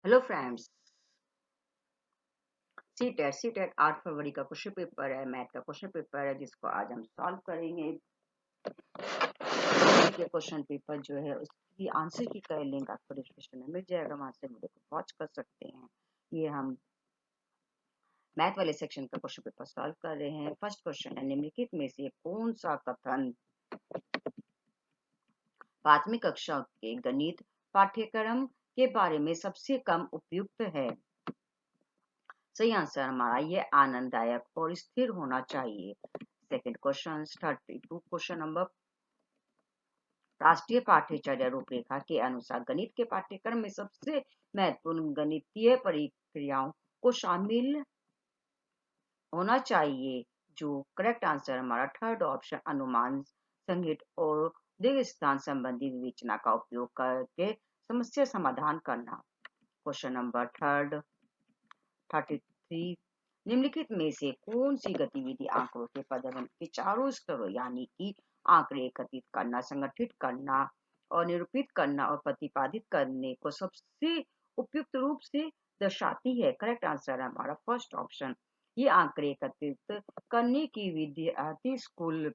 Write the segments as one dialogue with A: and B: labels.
A: Hello friends. C TET 8 फरवरी का question paper है, math का क्वेश्चन पेपर है जिसको आज हम सॉल्व करेंगे। ये क्वेश्चन पेपर जो है उसकी आंसर की का लिंक आपको डिस्क्रिप्शन में मिल जाएगा, वहां से वीडियो को वॉच कर सकते हैं। ये हम मैथ वाले सेक्शन का क्वेश्चन पेपर सॉल्व कर रहे हैं। फर्स्ट क्वेश्चन है, निम्नलिखित में से कौन सा कथन प्राथमिक कक्षा के गणित पाठ्यक्रम के बारे में सबसे कम उपयुक्त है? सही आंसर हमारा ये आनंददायक और स्थिर होना चाहिए। सेकंड क्वेश्चन 32 क्वेश्चन नंबर, राष्ट्रीय पाठ्यचर्या रूपरेखा के अनुसार गणित के पाठ्यक्रम में सबसे महत्वपूर्ण गणितीय प्रक्रियाओं को शामिल होना चाहिए। जो करेक्ट आंसर हमारा थर्ड ऑप्शन अनुमान संगीत और दीर्घ स्थान संबंधी विवेचना का उपयोग करके समस्या समाधान करना। क्वेश्चन नंबर 33, निम्नलिखित में से कौन सी गतिविधि आंकड़ों के पदार्पण के चारों स्तरों यानी कि आंकड़े एकत्रित करना, संगठित करना और निरूपित करना और प्रतिपादित करने को सबसे उपयुक्त रूप से दर्शाती है? करेक्ट आंसर है हमारा फर्स्ट ऑप्शन। ये आंकड़े एकत्रित करने की विद्यार्थी स्कूल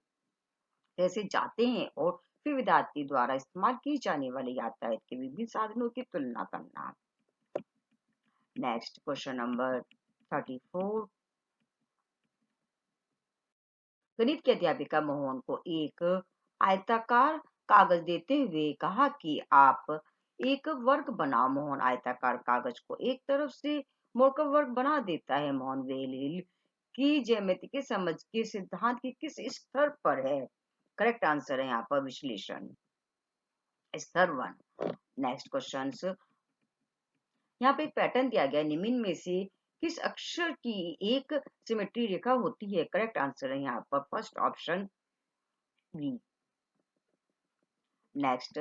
A: जैसे जाते हैं और फिर विद्यार्थी द्वारा इस्तेमाल की जाने वाले यातायात के विभिन्न साधनों की तुलना करना। नेक्स्ट क्वेश्चन नंबर 34, गणित की अध्यापिका मोहन को एक आयताकार कागज देते हुए कहा कि आप एक वर्ग बनाओ। मोहन आयताकार कागज को एक तरफ से मोड़कर वर्ग बना देता है। मोहन वेल की ज्यामिति के समझ के सिद्धांत के किस स्तर पर है? करेक्ट आंसर है यहाँ पर विश्लेषण, स्तर 1। नेक्स्ट क्वेश्चन, यहाँ पे एक पैटर्न दिया गया है, निम्न में से किस अक्षर की एक सिमेट्री रेखा होती है? करेक्ट आंसर है यहाँ पर first option B. Next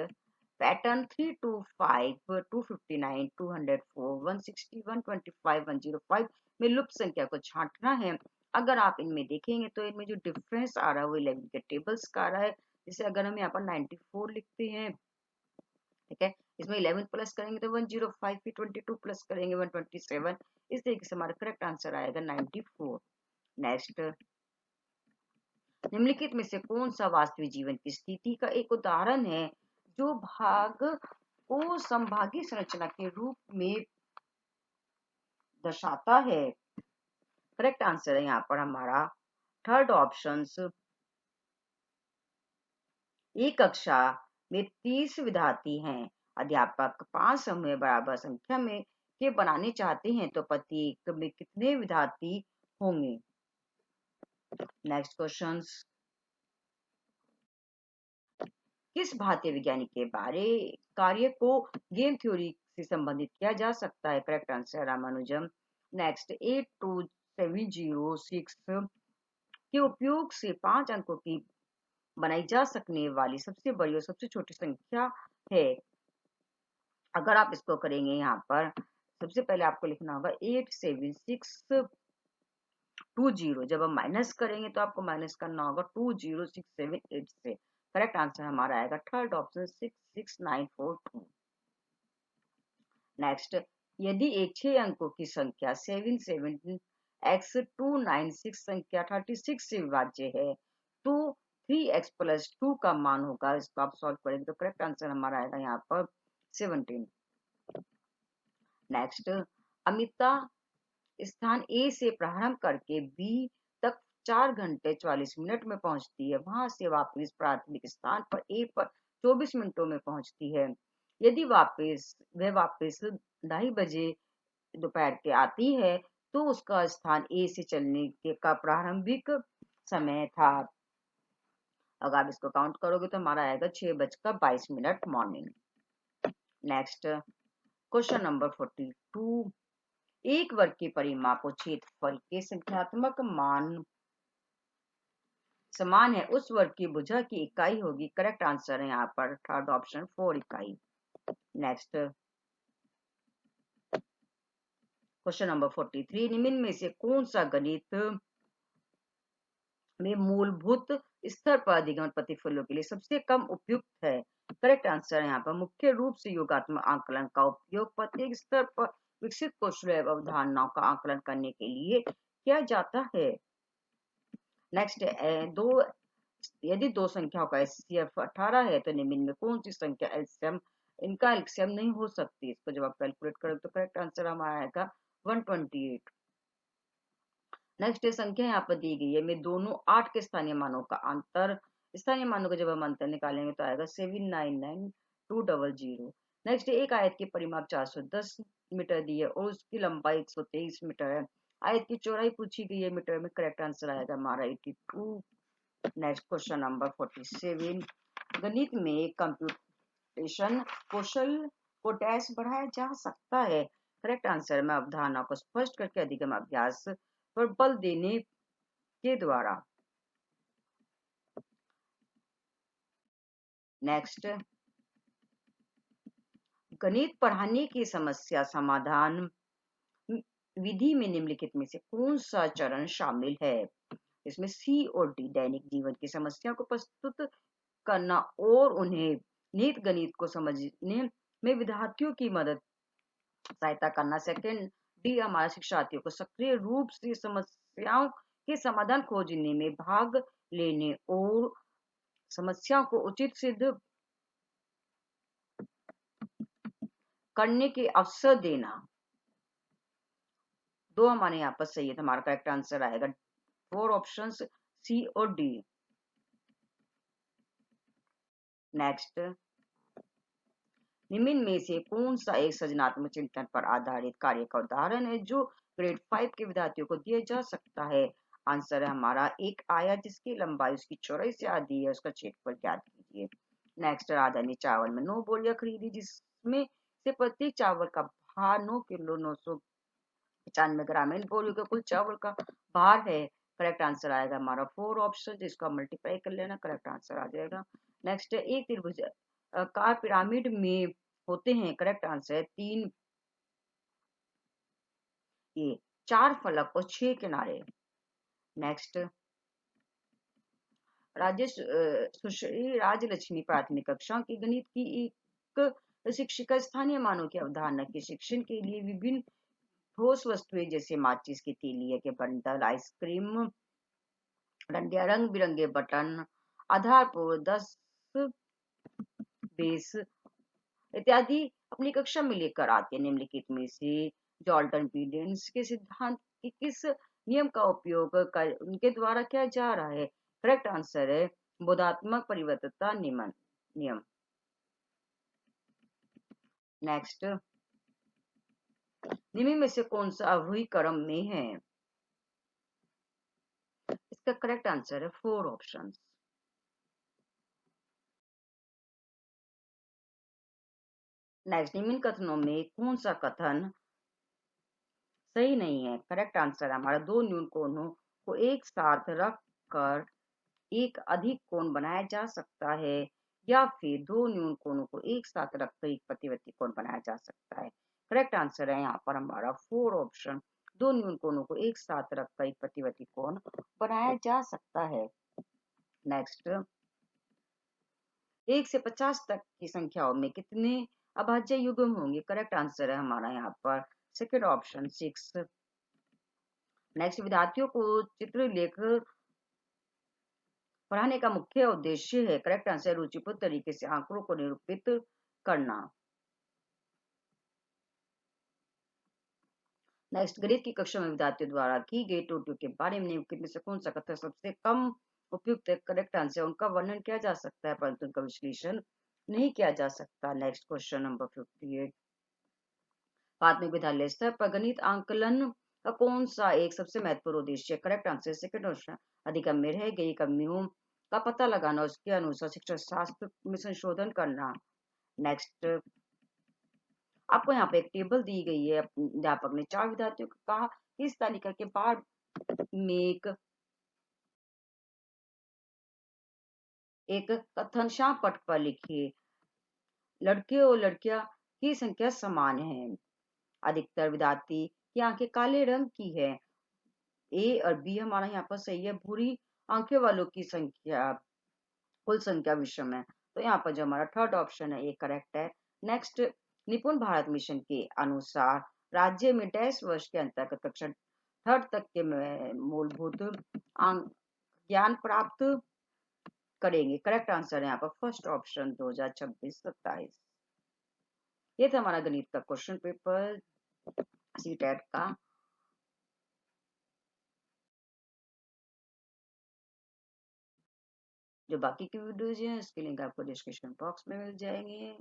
A: pattern 325 259 204 160 125 105 में लुप्त संख्या को छांटना है। अगर आप इनमें देखेंगे तो इनमें जो डिफरेंस आ रहा है वो 11 के टेबल्स का आ रहा है। जैसे अगर हम यहाँ पर 94 लिखते हैं, ठीक है, इसमें 11 प्लस करेंगे तो 105, फिर 22 प्लस करेंगे 127। इस तरीके से हमारा करेक्ट आंसर आएगा 94। नेक्स्ट, निम्नलिखित में से कौन सा वास्तविक जीवन की स्थिति का एक उदाहरण है जो भाग को समभागी संरचना के रूप में दर्शाता है? करेक्ट आंसर है यहाँ पर हमारा थर्ड ऑप्शन। एक कक्षा में 30 विद्यार्थी हैं। अध्यापक 5 समूह बराबर संख्या में के बनाने चाहते हैं तो प्रत्येक में कितने विद्यार्थी होंगे? नेक्स्ट क्वेश्चन, किस भारतीय वैज्ञानिक के बारे कार्य को गेम थ्योरी से संबंधित किया जा सकता है? Correct answer Ramanujan. नेक्स्ट, 82706 के उपयोग से 5 अंकों की बनाई जा सकने वाली सबसे बड़ी और सबसे छोटी संख्या है। अगर आप इसको करेंगे यहाँ पर सबसे पहले आपको लिखना होगा 87620। जब हम माइनस करेंगे तो आपको माइनस करना होगा 20678 से। करेक्ट आंसर हमारा आएगा थर्ड ऑप्शन 66942। नेक्स्ट, यदि एक 6 अंकों की संख्या 77x296 संख्या 36 से विभाज्य है तो 3x + 2 का मान होगा। इसको आप सॉल्व करेंगे तो करेक्ट आंसर हमारा आएगा यहाँ पर 17। नेक्स्ट, अमिता स्थान ए से प्रारंभ करके बी तक 4 घंटे 44 मिनट में पहुंचती है। वहां से वापस प्राथमिक स्थान पर ए पर 24 मिनटों में पहुंचती है। यदि वह वापस 2:30 बजे दोपहर के आती है तो उसका स्थान ए से चलने के का प्रारंभिक समय था। अगर आप इसको काउंट करोगे तो हमारा आएगा 6:22 मॉर्निंग। नेक्स्ट क्वेश्चन नंबर 42, एक वर्ग के परिमाप और क्षेत्रफल के संख्यात्मक मान समान है, उस वर्ग की भुजा की इकाई होगी। करेक्ट आंसर है यहाँ पर थर्ड ऑप्शन 4 इकाई। नेक्स्ट क्वेश्चन नंबर 43, निम्न में से कौन सा गणित में मूलभूत स्तर पर अधिगम प्रतिफलों के लिए सबसे कम उपयुक्त है। करेक्ट आंसर है यहाँ पर मुख्य रूप से योगात्मक आकलन का उपयोग प्रत्येक स्तर पर विकसित कौशल एवं अवधारणाओं का आकलन करने के लिए किया जाता है। नेक्स्ट दो यदि दो संख्याओं का एचसीएफ 18 है तो निम्न में कौन सी संख्या एलसीएम इनका एलसीएम नहीं हो सकती। इसको जब आप कैलकुलेट करें तो करेक्ट आंसर हमारा आएगा 128। नेक्स्ट संख्या यहाँ पर दी गई है में दोनों 8 के स्थानीय मानों का अंतर, स्थानीय मानों का जब हम अंतर निकालेंगे तो आएगा 799200। नेक्स्ट एक आयत की परिमाप 410 मीटर दी है और उसकी लंबाई 123 मीटर है। आयत की चौड़ाई पूछी गई है मीटर में, करेक्ट आंसर आएगा हमारा 82। नेक्स्ट क्वेश्चन नंबर 47, गणित में कंप्यूटेशन कौशल को डैश बढ़ाया जा सकता है। करेक्ट आंसर में अवधारणा को स्पष्ट करके अधिगम अभ्यास पर बल देने के द्वारा। नेक्स्ट गणित पढ़ाने की समस्या समाधान विधि में निम्नलिखित में से कौन सा चरण शामिल है। इसमें सी और डी दैनिक जीवन की समस्या को प्रस्तुत करना और उन्हें निहित गणित को समझने में विद्यार्थियों की मदद सहायता करना। सेकंड डी हमारे शिक्षार्थियों को सक्रिय रूप से समस्याओं के समाधान खोजने में भाग लेने और समस्याओं को उचित सिद्ध करने के अवसर देना। दो हमारे यहाँ पर सही है तो हमारा करेक्ट आंसर आएगा 4 ऑप्शंस सी और डी। नेक्स्ट निम्न में से कौन सा एक सृजनात्मक चिंतन पर आधारित कार्य का उदाहरण है जो ग्रेड 5 के विद्यार्थियों को दिया जा सकता है। आंसर है हमारा एक आयत जिसकी लंबाई उसकी चौड़ाई से आधी है, उसका क्षेत्रफल ज्ञात कीजिए। नेक्स्ट राधा ने चावल में 9 बोरियां खरीदी जिसमें से प्रत्येक चावल का भार 9 किलो 995 ग्राम है। इन बोरियों का कुल चावल का भार है। करेक्ट आंसर आएगा हमारा 4 ऑप्शन, जिसका मल्टीप्लाई कर लेना करेक्ट आंसर आ जाएगा। नेक्स्ट एक त्रिभुज कार पिरामिड में होते हैं। करेक्ट आंसर है 3 ये 4 फलक और 6 किनारे। नेक्स्ट सुश्री राजलक्ष्मी प्राथमिक कक्षा की गणित की एक शिक्षिका स्थानीय मानों की अवधारणा के शिक्षण के लिए विभिन्न ठोस वस्तुएं जैसे माचिस की तीलिया के बंडल, आइसक्रीम डंडिया, रंग बिरंगे बटन, आधार पर 10 बेस इत्यादि अपनी कक्षा में लेकर आते हैं। निम्नलिखित में से जॉर्डन पीडेंस के सिद्धांत की किस नियम का उपयोग कर उनके द्वारा किया जा रहा है। करेक्ट आंसर है बोधात्मक परिवर्तनता नियम। नेक्स्ट निम्न में से कौन सा अवरोही क्रम में है। इसका करेक्ट आंसर है 4 ऑप्शंस। नेक्स्ट निम्न कथनों में कौन सा कथन सही नहीं है। करेक्ट आंसर हमारा दो न्यून कोणों को एक साथ रख कर एक अधिक कोण बनाया जा सकता है, या फिर दो न्यून कोणों को एक साथ रखकर एक प्रतिवर्ती कोण बनाया जा सकता है। करेक्ट आंसर है यहाँ पर हमारा 4 ऑप्शन, दो न्यून कोणों को एक साथ रखकर एक प्रतिवर्ती कोण बनाया जा सकता है। नेक्स्ट 1 से 50 तक की संख्याओं में कितने अभाज्य युग्म होंगे। करेक्ट आंसर है हमारा यहाँ पर सेकेंड ऑप्शन 6। नेक्स्ट विद्यार्थियों को चित्र लेकर पढ़ाने का मुख्य उद्देश्य है। करेक्ट आंसर रुचिपूर्ण तरीके से आंकड़ों को निरूपित करना। नेक्स्ट गणित की कक्षा में विद्यार्थियों द्वारा की गई त्रुटियों के बारे में निम्नलिखित में से कौन सा कथन सबसे कम उपयुक्त है। करेक्ट आंसर उनका वर्णन किया जा सकता है परंतु उनका विश्लेषण नहीं किया जा सकता। नेक्स्ट क्वेश्चन नंबर 58, प्राथमिक विद्यालय स्तर पर गणित आंकलन का कौन सा एक सबसे महत्वपूर्ण उद्देश्य है। करेक्ट आंसर सेकंड ऑप्शन, अधिगम में रह गई कमियों का पता लगाना और उसके अनुसार शिक्षा शास्त्र में संशोधन करना। नेक्स्ट आपको यहाँ पे एक टेबल दी गई है। अध्यापक ने 4 विद्यार्थियों को कहा इस तालिका के बाद में एक कथन श्याम पट पर लिखिए। लड़के और लड़कियां की संख्या समान है। अधिकतर विद्यार्थी की आंखें काले रंग की है। ए और बी हमारा यहाँ पर सही है। भूरी आंखें वालों की संख्या कुल संख्या विश्व में। तो यहाँ पर जो हमारा थर्ड ऑप्शन है ये करेक्ट है। नेक्स्ट, निपुण भारत मिशन के अनुसार राज्य में डैश वर्ष के अंतर्गत कक्षा थर्ड तक के मूलभूत ज्ञान प्राप्त करेंगे। करेक्ट आंसर है यहाँ पर फर्स्ट ऑप्शन 2026-27। ये था हमारा गणित का क्वेश्चन पेपर सीटेट का। जो बाकी की वीडियोज हैं इसके लिंक आपको डिस्क्रिप्शन बॉक्स में मिल जाएंगे।